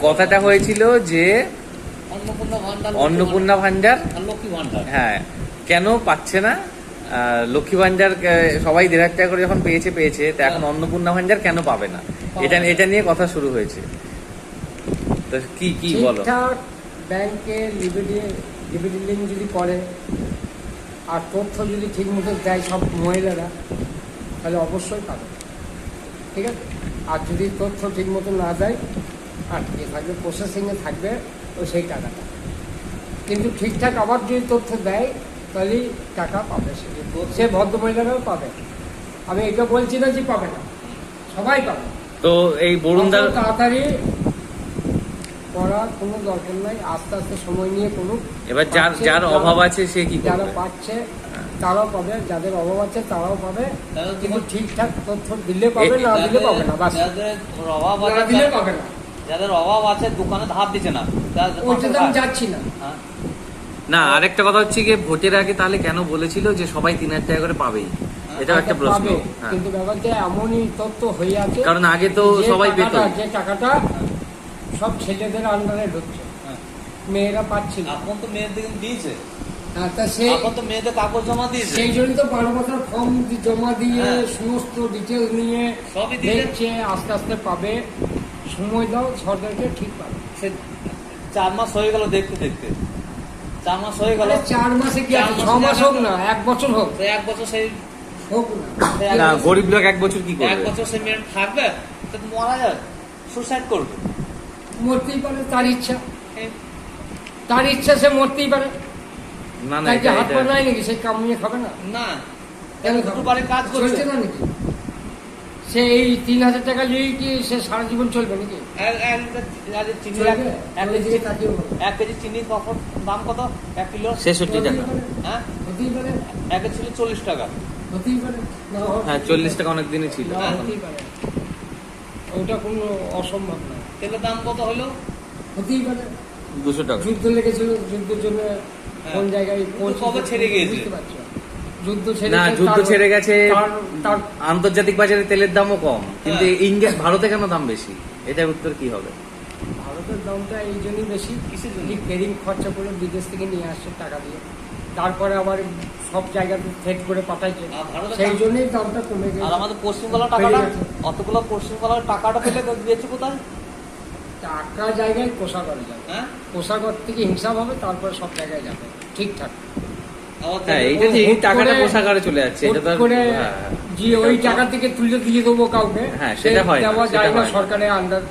কথাটা হয়েছিল যে অন্নপূর্ণা ভান্ডার লক্ষ্মী ভান্ডার, হ্যাঁ, কেন পাচ্ছে না? লক্ষ্মী ভান্ডার সবাই 1,500 টাকা করে যখন পেয়েছে, তো এখন অন্নপূর্ণা ভান্ডার কেন পাবে না? এটা নিয়ে কথা শুরু হয়েছে। তো কি বলো? ব্যাংকে লিমিট যদি করে আর তথ্য যদি ঠিক মতো দেয় সব মহিলারা, তাহলে অবশ্যই পাবে, ঠিক আছে। আর যদি তথ্য ঠিক মতো না দেয় আর যে থাকবে প্রসেসিংয়ে থাকবে সেই টাকাটা, কিন্তু ঠিকঠাক আবার যদি তথ্য দেয় তাহলেই টাকা পাবে, সে ভদ্রমহিলারাও পাবে। আমি এটা বলছি না যে পাবে না, সবাই পাবে। তো এই বরুণদার তাড়াতাড়ি করার কোনো দরকার নাই, আস্তে আস্তে সময় নিয়ে করুক। এবার যার অভাব আছে সে কি করবে? যারা পাচ্ছে তারাও পাবে, যাদের অভাব আছে তারাও পাবে, কিন্তু ঠিকঠাক তথ্য দিলে পাবে, না দিলে পাবে না। যাদের অভাব আছে দিলে পাবে না, যাদের অভাব আছে দোকানে ধার দিচ্ছে না, ওইটাতে আমি যাচ্ছি না। না, আরেকটা কথা হচ্ছে কি, ভোটের আগে তাহলে কেন বলেছিল যে সবাই 3,000 টাকা করে পাবেই? এটাও একটা প্রশ্ন। কিন্তু ব্যাপারটা এমনই তথ্য হয়ে আছে, কারণ আগে তো সবাই পেত, যে টাকাটা সব ছেলেদের আন্ডারে ঢুকছে, মেয়েরা পাচ্ছিল। এখন তো মেয়েদের দিয়েছে, এখন তো মেয়েদের কাগজ জমা দিয়েছে, সেই জন্য তো 12 বছর ফর্ম জমা দিয়ে সমস্ত ডিটেলস নিয়ে সবই দেখছে, আস্তে আস্তে পাবে। সময় দাও, সরকারকে ঠিক পাবে। 4 মাস হয়ে গেল, দেখতে 4 মাস হয়ে গেল। 4 মাসে কি আছে? 6 মাস হোক না, 1 বছর হোক, 1 বছর সেই হোক না, গরিব লোক 1 বছর কি করবে? 1 বছর সেই মেয়ে থাকবে, তো মারা যাবে, সুসাইড করবে, মরতেই পারে, তার ইচ্ছা সে মরতেই পারে। না না, তাকে হাত পা নাই নাকি সে কামিয়ে খাবে না? না, কেন দুবারে কাজ করছে না নাকি? সে এই 3,000 টাকা নিয়ে কি সে সারা জীবন চলবে নাকি? 1 কেজি চিনি কখন দাম কত? 1 কিলো 66 টাকা। হ্যাঁ, হতেই পারে, আগে ছিল 40 টাকা। হতেই পারে, হ্যাঁ 40 টাকা অনেক দিনই ছিল। হতেই পারে, ওটা কোনো অসম্ভব না। তেলের দাম কত হলো? হতেই পারে, 200 টাকা। যুদ্ধ লেগেছিল, যুদ্ধের জন্য কোন জায়গায় কবে ছেড়ে গিয়েছে? বুঝতে পারছো? যুদ্ধ ছেড়ে গেছে, আন্তর্জাতিক বাজারে তেলের দামও কম, কিন্তু ইন্ডিয়া ভারতে কেন দাম বেশি? এটার উত্তর কি হবে? ভারতের দামটা এই জন্যই বেশি, কিসের জন্য? ফেরিং খরচা করে বিদেশ থেকে নিয়ে আসছে টাকা দিয়ে, তারপরে আবার সব জায়গাতে থ্রেড করে পাঠাইছে, সেই জন্যই দামটা কমে গেছে। আর আমাদের পশ্চিমবাংলার টাকাটা, অতগুলো পশ্চিমবাংলার টাকাটা পেলে দিয়েছে কোথায়? টাকা জায়গায় কোষাগর যাবে, কোষাগর থেকে হিসাব হবে, তারপরে সব জায়গায় যাবে ঠিকঠাক। হ্যাঁ, এইটা ঠিক, টাকাটা কোষাগারে চলে যাচ্ছে, এটা তো যে ওই টাকা থেকে তুলে দিয়ে দেবো কাউকে, হ্যাঁ সেটা হয় না, দেওয়া যায় না সরকারের আন্ডার।